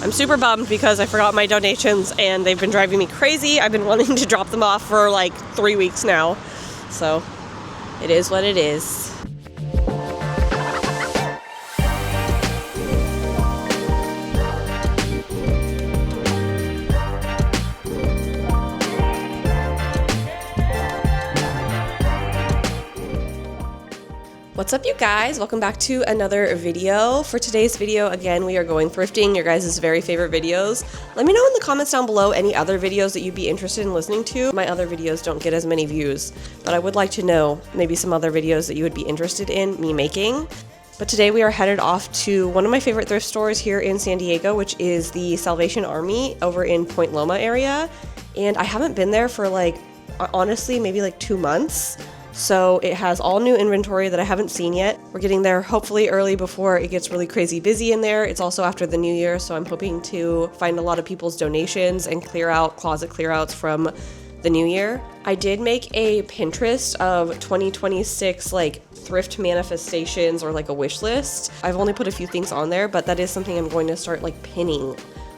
I'm super bummed because I forgot my donations and they've been driving me crazy. I've been wanting to drop them off for like 3 weeks now. So it is what it is. What's up, you guys? Welcome back to another video. For today's video, again, we are going thrifting, your guys' very favorite videos. Let me know in the comments down below any other videos that you'd be interested in listening to. My other videos don't get as many views, but I would like to know maybe some other videos that you would be interested in me making. But today we are headed off to one of my favorite thrift stores here in San Diego, which is the Salvation Army over in Point Loma area. And I haven't been there for honestly, maybe 2 months. So it has all new inventory that I haven't seen yet. We're getting there hopefully early before it gets really crazy busy in there. It's also after the new year, so I'm hoping to find a lot of people's donations and clear out closet clear outs from the new year. I did make a Pinterest of 2026 thrift manifestations or a wish list. I've only put a few things on there, but that is something I'm going to start pinning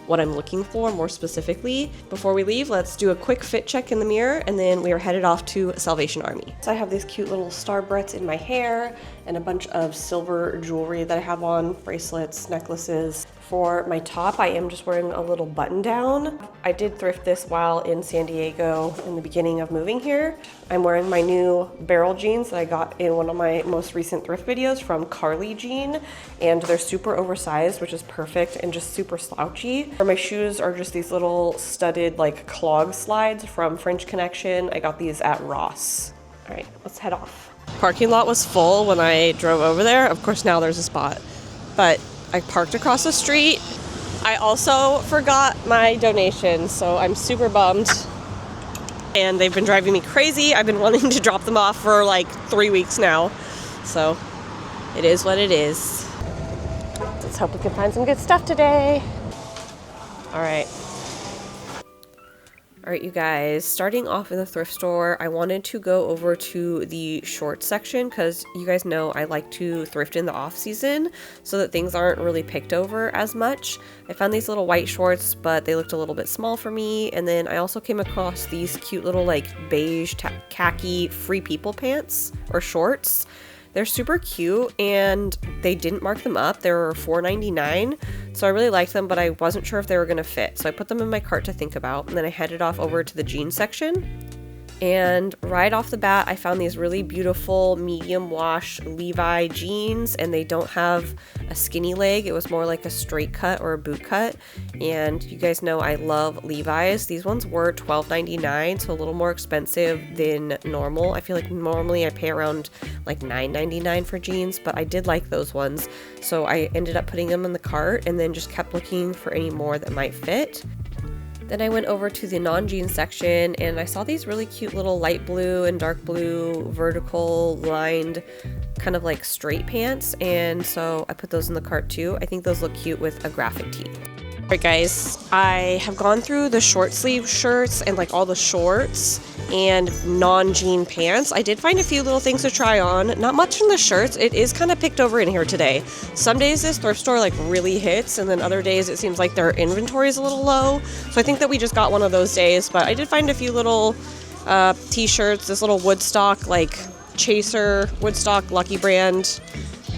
what I'm looking for more specifically. Before we leave, let's do a quick fit check in the mirror, and then we are headed off to Salvation Army. So I have these cute little star barrettes in my hair and a bunch of silver jewelry that I have on, bracelets, necklaces. For my top, I am just wearing a little button down. I did thrift this while in San Diego in the beginning of moving here. I'm wearing my new barrel jeans that I got in one of my most recent thrift videos from Carly Jean, and they're super oversized, which is perfect, and just super slouchy. For my shoes are just these little studded clog slides from French Connection. I got these at Ross. All right, let's head off. Parking lot was full when I drove over there. Of course, now there's a spot, but I parked across the street. I also forgot my donations, so I'm super bummed. And they've been driving me crazy. I've been wanting to drop them off for 3 weeks now. So it is what it is. Let's hope we can find some good stuff today. All right. All right, you guys, starting off in the thrift store, I wanted to go over to the shorts section because you guys know I like to thrift in the off season so that things aren't really picked over as much. I found these little white shorts, but they looked a little bit small for me. And then I also came across these cute little beige khaki Free People pants or shorts. They're super cute, and they didn't mark them up. They were $4.99, so I really liked them, but I wasn't sure if they were going to fit. So I put them in my cart to think about, and then I headed off over to the jeans section. And right off the bat, I found these really beautiful medium wash Levi jeans, and they don't have a skinny leg. It was more like a straight cut or a boot cut. And you guys know I love Levi's. These ones were $12.99, so a little more expensive than normal. I feel like normally I pay around $9.99 for jeans, but I did like those ones. So I ended up putting them in the cart and then just kept looking for any more that might fit. Then I went over to the non-jeans section and I saw these really cute little light blue and dark blue vertical lined kind of straight pants, and so I put those in the cart too. I think those look cute with a graphic tee. Alright guys, I have gone through the short sleeve shirts and all the shorts and non-jean pants. I did find a few little things to try on. Not much in the shirts. It is kind of picked over in here today. Some days this thrift store really hits, and then other days it seems like their inventory is a little low. So I think that we just got one of those days, but I did find a few little t-shirts, this little Woodstock Chaser Woodstock Lucky Brand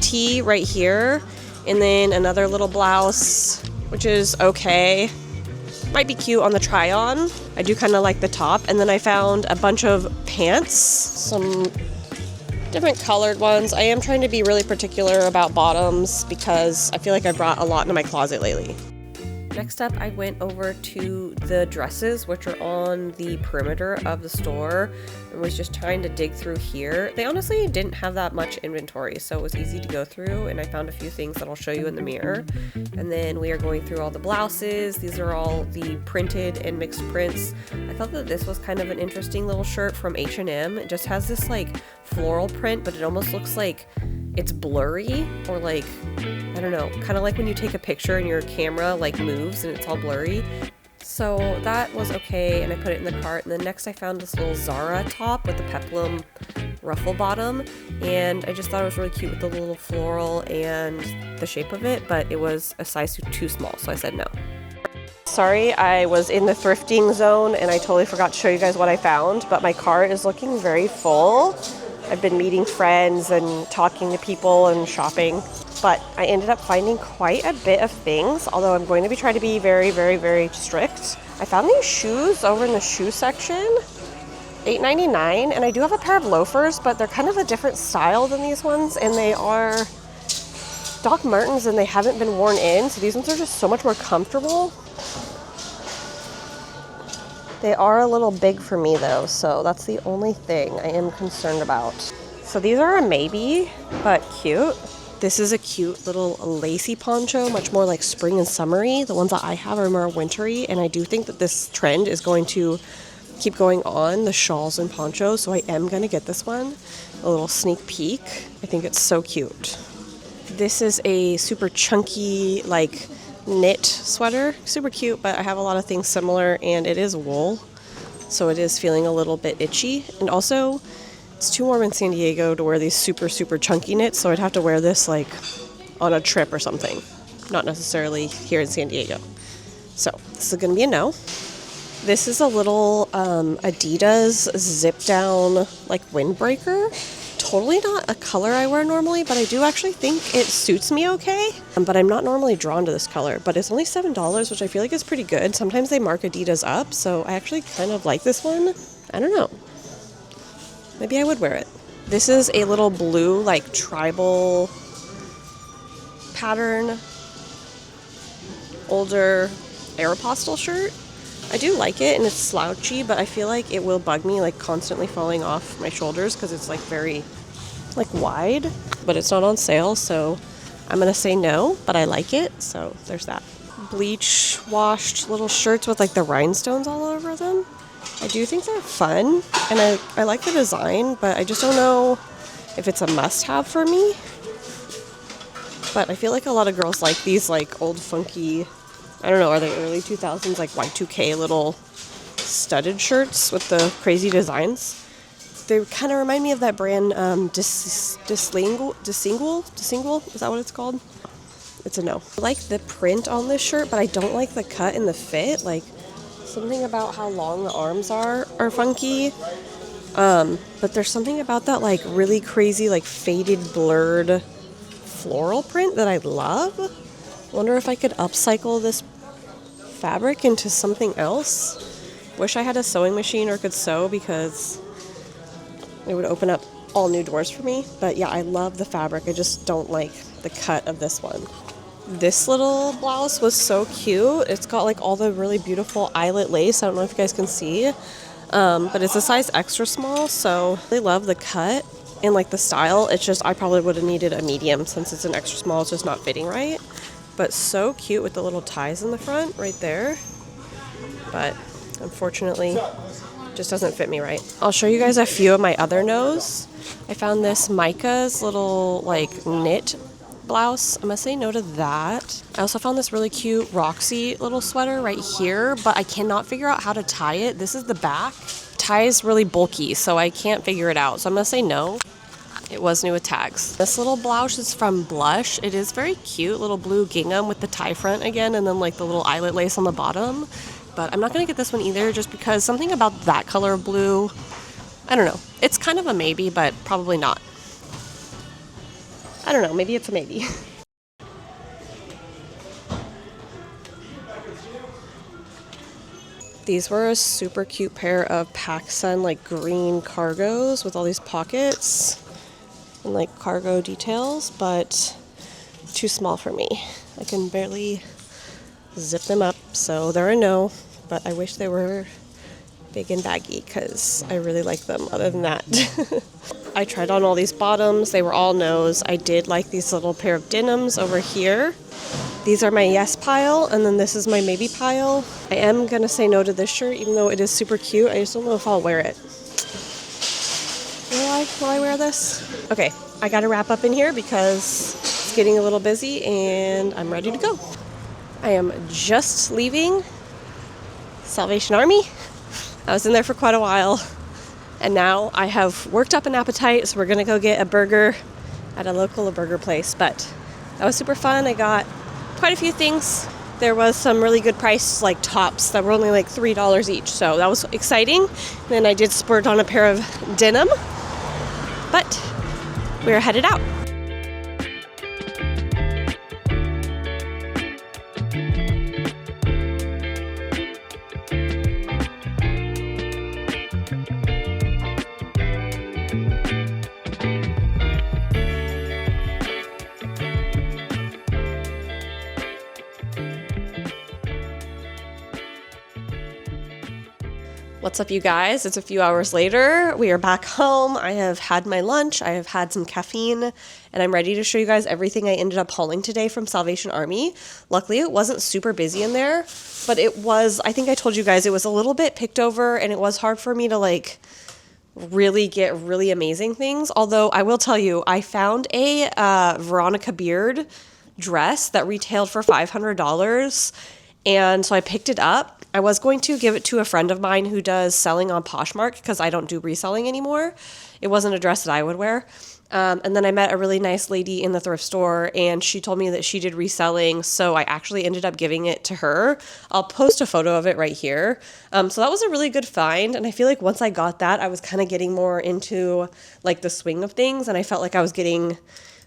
tee right here, and then another little blouse, which is okay. Might be cute on the try on. I do kind of like the top. And then I found a bunch of pants, some different colored ones. I am trying to be really particular about bottoms because I feel like I brought a lot into my closet lately. Next up, I went over to the dresses, which are on the perimeter of the store, and was just trying to dig through here. They honestly didn't have that much inventory, so it was easy to go through, and I found a few things that I'll show you in the mirror. And then we are going through all the blouses. These are all the printed and mixed prints. I thought that this was kind of an interesting little shirt from H&M. It just has this floral print, but it almost looks like it's blurry, or I don't know, kind of like when you take a picture and your camera moves and it's all blurry. So that was okay, and I put it in the cart. And then next I found this little Zara top with the peplum ruffle bottom, and I just thought it was really cute with the little floral and the shape of it, but it was a size too small, so I said no. Sorry, I was in the thrifting zone and I totally forgot to show you guys what I found, but my cart is looking very full. I've been meeting friends and talking to people and shopping, but I ended up finding quite a bit of things, although I'm going to be trying to be very, very, very strict. I found these shoes over in the shoe section, $8.99, and I do have a pair of loafers, but they're kind of a different style than these ones, and they are Doc Martens and they haven't been worn in, so these ones are just so much more comfortable. They are a little big for me though, so that's the only thing I am concerned about. So these are a maybe, but cute. This is a cute little lacy poncho, much more like spring and summery. The ones that I have are more wintry, and I do think that this trend is going to keep going on, the shawls and ponchos, so I am gonna get this one. A little sneak peek. I think it's so cute. This is a super chunky, like, knit sweater. Super cute, but I have a lot of things similar, and it is wool, so it is feeling a little bit itchy. And also, it's too warm in San Diego to wear these super, super chunky knits, so I'd have to wear this, like, on a trip or something. Not necessarily here in San Diego. So, this is gonna be a no. This is a little Adidas zip-down, like, windbreaker. Totally not a color I wear normally, but I do actually think it suits me okay. But I'm not normally drawn to this color, but it's only $7, which I feel like is pretty good. Sometimes they mark Adidas up, so I actually kind of like this one. I don't know. Maybe I would wear it. This is a little blue, like, tribal pattern, older Aeropostale shirt. I do like it, and it's slouchy, but I feel like it will bug me, like, constantly falling off my shoulders because it's, like, very, like, wide. But it's not on sale, so I'm going to say no, but I like it, so there's that. Bleach washed little shirts with, like, the rhinestones all over them. I do think they're fun, and I like the design, but I just don't know if it's a must-have for me. But I feel like a lot of girls like these, like, old funky, I don't know, are they early 2000s, like Y2K little studded shirts with the crazy designs? They kind of remind me of that brand, Dislingual? Is that what it's called? It's a no. I like the print on this shirt, but I don't like the cut and the fit. Like, something about how long the arms are funky. But there's something about that, like, really crazy, like, faded, blurred floral print that I love. Wonder if I could upcycle this fabric into something else. Wish I had a sewing machine or could sew, because it would open up all new doors for me. But yeah, I love the fabric. I just don't like the cut of this one. This little blouse was so cute. It's got, like, all the really beautiful eyelet lace. I don't know if you guys can see. But it's a size extra small, so I really love the cut and, like, the style. It's just, I probably would have needed a medium since it's an extra small. It's just not fitting right. But so cute with the little ties in the front right there. But unfortunately, just doesn't fit me right. I'll show you guys a few of my other no's. I found this Micah's little, like, knit blouse. I'm gonna say no to that. I also found this really cute Roxy little sweater right here, but I cannot figure out how to tie it. This is the back. Tie is really bulky, so I can't figure it out. So I'm gonna say no. It was new with tags. This little blouse is from Blush. It is very cute, little blue gingham with the tie front again, and then, like, the little eyelet lace on the bottom. But I'm not gonna get this one either, just because something about that color of blue, I don't know. It's kind of a maybe, but probably not. I don't know, maybe it's a maybe. These were a super cute pair of PacSun, like, green cargos with all these pockets and, like, cargo details, but too small for me. I can barely zip them up, so they're a no, but I wish they were big and baggy because I really like them. Other than that, I tried on all these bottoms. They were all no's. I did like these little pair of denims over here. These are my yes pile, and then this is my maybe pile. I am gonna say no to this shirt, even though it is super cute. I just don't know if I'll wear it. Will I wear this? Okay, I gotta wrap up in here because it's getting a little busy and I'm ready to go. I am just leaving Salvation Army. I was in there for quite a while, and now I have worked up an appetite, so we're gonna go get a burger at a local burger place. But that was super fun. I got quite a few things there was some really good price like tops that were only like $3 each, so that was exciting. Then I did splurge on a pair of denim, but we're headed out. What's up, you guys? It's a few hours later. We are back home. I have had my lunch. I have had some caffeine, and I'm ready to show you guys everything I ended up hauling today from Salvation Army. Luckily, it wasn't super busy in there, but it was, I think I told you guys, it was a little bit picked over, and it was hard for me to like really get really amazing things. Although I will tell you, I found a Veronica Beard dress that retailed for $500, and so I picked it up. I was going to give it to a friend of mine who does selling on Poshmark because I don't do reselling anymore. It wasn't a dress that I would wear. And then I met a really nice lady in the thrift store, and she told me that she did reselling, so I actually ended up giving it to her. I'll post a photo of it right here. So that was a really good find, and I feel like once I got that, I was kind of getting more into like the swing of things, and I felt like I was getting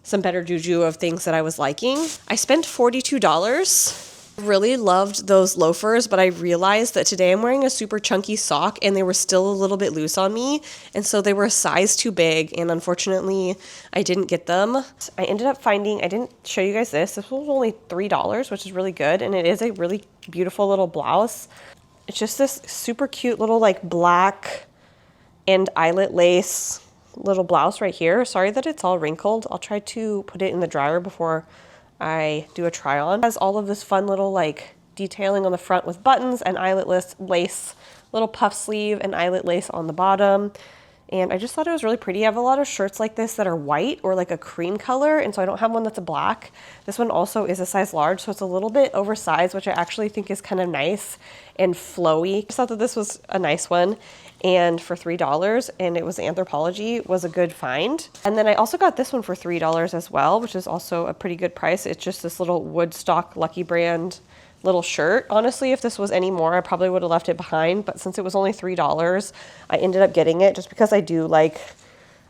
some better juju of things that I was liking. I spent $42. Really loved those loafers, but I realized that today I'm wearing a super chunky sock and they were still a little bit loose on me, and so they were a size too big, and unfortunately I didn't get them. I ended up finding, I didn't show you guys this was only $3, which is really good, and it is a really beautiful little blouse. It's just this super cute little like black and eyelet lace little blouse right here. Sorry that it's all wrinkled. I'll try to put it in the dryer before I do a try on. It has all of this fun little like detailing on the front with buttons and eyelet lace, little puff sleeve and eyelet lace on the bottom. And I just thought it was really pretty. I have a lot of shirts like this that are white or like a cream color, and so I don't have one that's a black. This one also is a size large, so it's a little bit oversized, which I actually think is kind of nice and flowy. I just thought that this was a nice one, and for $3, and it was Anthropologie, was a good find. And then I also got this one for $3 as well, which is also a pretty good price. It's just this little Woodstock Lucky Brand little shirt. Honestly, if this was any more, I probably would have left it behind, but since it was only $3, I ended up getting it just because I do like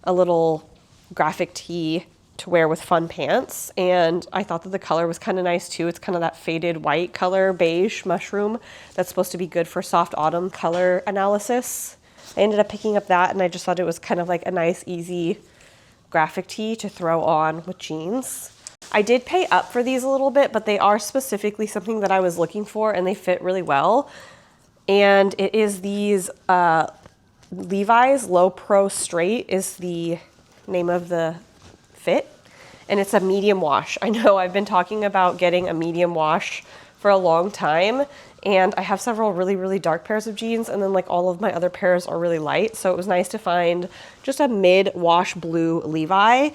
a little graphic tee to wear with fun pants, and I thought that the color was kind of nice too. It's kind of that faded white color, beige mushroom, that's supposed to be good for soft autumn color analysis. I ended up picking up that, and I just thought it was kind of like a nice, easy graphic tee to throw on with jeans. I did pay up for these a little bit, but they are specifically something that I was looking for, and they fit really well. And it is these Levi's Low Pro Straight is the name of the fit, and it's a medium wash. I know I've been talking about getting a medium wash for a long time, and I have several really, really dark pairs of jeans, and then like all of my other pairs are really light, so it was nice to find just a mid-wash blue Levi.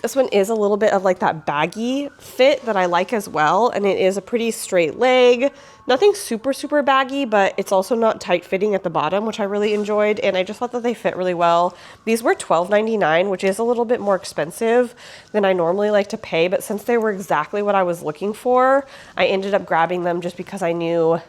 This one is a little bit of like that baggy fit that I like as well, and it is a pretty straight leg. Nothing super, super baggy, but it's also not tight fitting at the bottom, which I really enjoyed, and I just thought that they fit really well. These were $12.99, which is a little bit more expensive than I normally like to pay, but since they were exactly what I was looking for, I ended up grabbing them just because I knew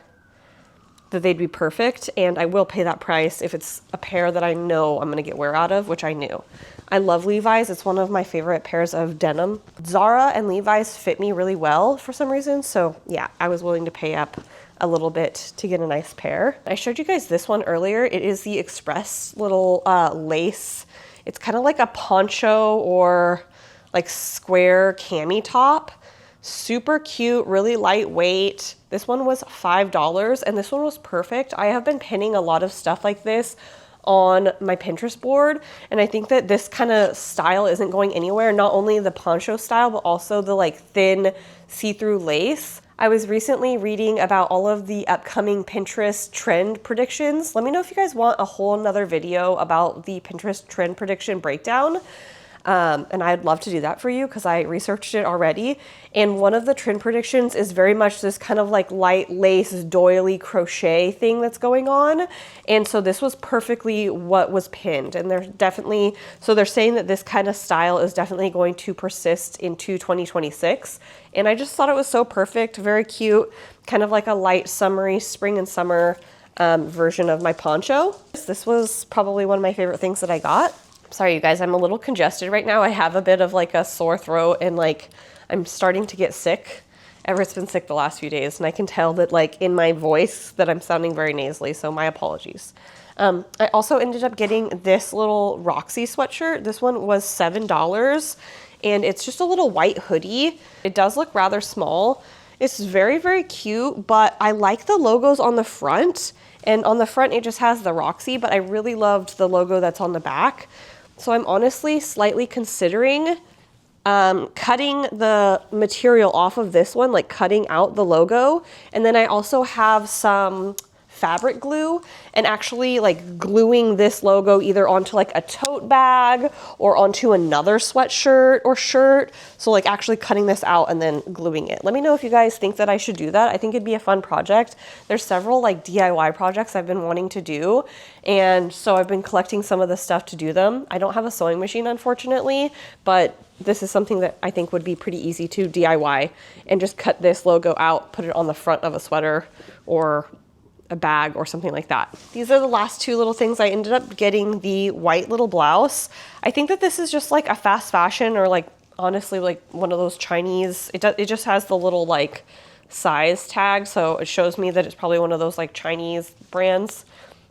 that they'd be perfect, and I will pay that price if it's a pair that I know I'm gonna get wear out of, which I knew. I love Levi's. It's one of my favorite pairs of denim. Zara and Levi's fit me really well for some reason, so yeah, I was willing to pay up a little bit to get a nice pair. I showed you guys this one earlier. It is the Express little lace. It's kind of like a poncho or like square cami top. Super cute, really lightweight. This one was $5, and this one was perfect. I have been pinning a lot of stuff like this on my Pinterest board, and I think that this kind of style isn't going anywhere. Not only the poncho style, but also the like thin see-through lace. I was recently reading about all of the upcoming Pinterest trend predictions. Let me know if you guys want a whole nother video about the Pinterest trend prediction breakdown. And I'd love to do that for you because I researched it already. And one of the trend predictions is very much this kind of like light lace doily crochet thing that's going on. And so this was perfectly what was pinned. And so they're saying that this kind of style is definitely going to persist into 2026. And I just thought it was so perfect, very cute, kind of like a light summery spring and summer version of my poncho. This was probably one of my favorite things that I got. Sorry, you guys, I'm a little congested right now. I have a bit of like a sore throat and like I'm starting to get sick. Everett's been sick the last few days and I can tell that like in my voice that I'm sounding very nasally, so my apologies. I also ended up getting this little Roxy sweatshirt. This one was $7 and it's just a little white hoodie. It does look rather small. It's very, very cute, but I like the logos on the front. And on the front, it just has the Roxy, but I really loved the logo that's on the back. So I'm honestly slightly considering cutting the material off of this one, like cutting out the logo. And then I also have some fabric glue and actually like gluing this logo either onto like a tote bag or onto another sweatshirt or shirt. So like actually cutting this out and then gluing it. Let me know if you guys think that I should do that. I think it'd be a fun project. There's several like DIY projects I've been wanting to do. And so I've been collecting some of the stuff to do them. I don't have a sewing machine, unfortunately, but this is something that I think would be pretty easy to DIY and just cut this logo out, put it on the front of a sweater or a bag or something like that. These are the last two little things. I ended up getting the white little blouse. I think that this is just like a fast fashion or like honestly like one of those Chinese, it just has the little like size tag. So it shows me that it's probably one of those like Chinese brands,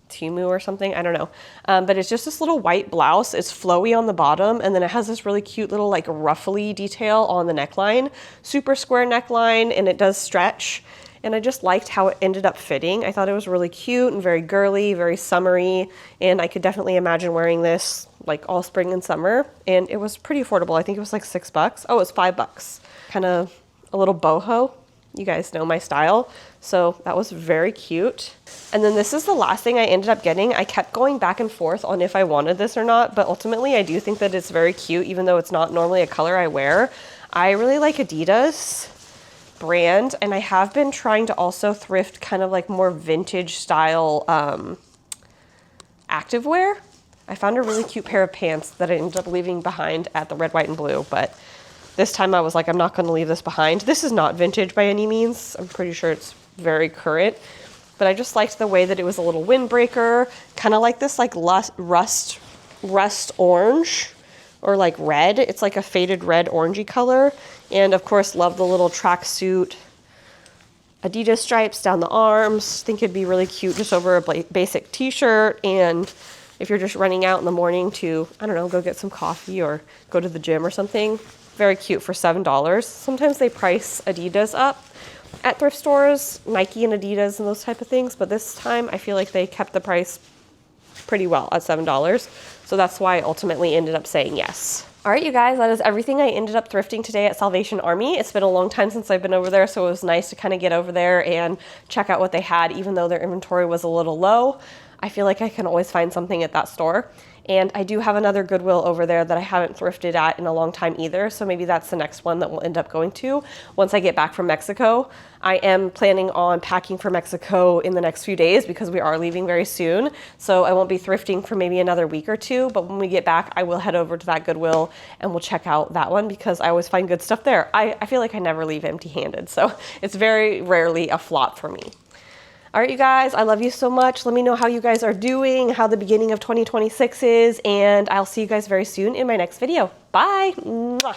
Temu or something, I don't know. But it's just this little white blouse. It's flowy on the bottom and then it has this really cute little like ruffly detail on the neckline, super square neckline, and it does stretch. And I just liked how it ended up fitting. I thought it was really cute and very girly, very summery. And I could definitely imagine wearing this like all spring and summer. And it was pretty affordable. I think it was like $6. Oh, it was $5. Kind of a little boho. You guys know my style. So that was very cute. And then this is the last thing I ended up getting. I kept going back and forth on if I wanted this or not. But ultimately, I do think that it's very cute, even though it's not normally a color I wear. I really like Adidas brand, and I have been trying to also thrift kind of like more vintage style activewear. I found a really cute pair of pants that I ended up leaving behind at the Red, White, and Blue, but this time I was like, I'm not going to leave this behind. This is not vintage by any means. I'm pretty sure it's very current, but I just liked the way that it was a little windbreaker, kind of like this like rust orange or like red. It's like a faded red orangey color. And of course, love the little tracksuit Adidas stripes down the arms. Think it'd be really cute just over a basic t-shirt. And if you're just running out in the morning to, I don't know, go get some coffee or go to the gym or something, very cute for $7. Sometimes they price Adidas up at thrift stores, Nike and Adidas and those type of things. But this time I feel like they kept the price pretty well at $7. So that's why I ultimately ended up saying yes. All right, you guys, that is everything I ended up thrifting today at Salvation Army. It's been a long time since I've been over there, so it was nice to kind of get over there and check out what they had, even though their inventory was a little low. I feel like I can always find something at that store. And I do have another Goodwill over there that I haven't thrifted at in a long time either. So maybe that's the next one that we'll end up going to once I get back from Mexico. I am planning on packing for Mexico in the next few days because we are leaving very soon. So I won't be thrifting for maybe another week or two. But when we get back, I will head over to that Goodwill and we'll check out that one because I always find good stuff there. I feel like I never leave empty-handed. So it's very rarely a flop for me. All right, you guys, I love you so much. Let me know how you guys are doing, how the beginning of 2026 is, and I'll see you guys very soon in my next video. Bye. Mwah.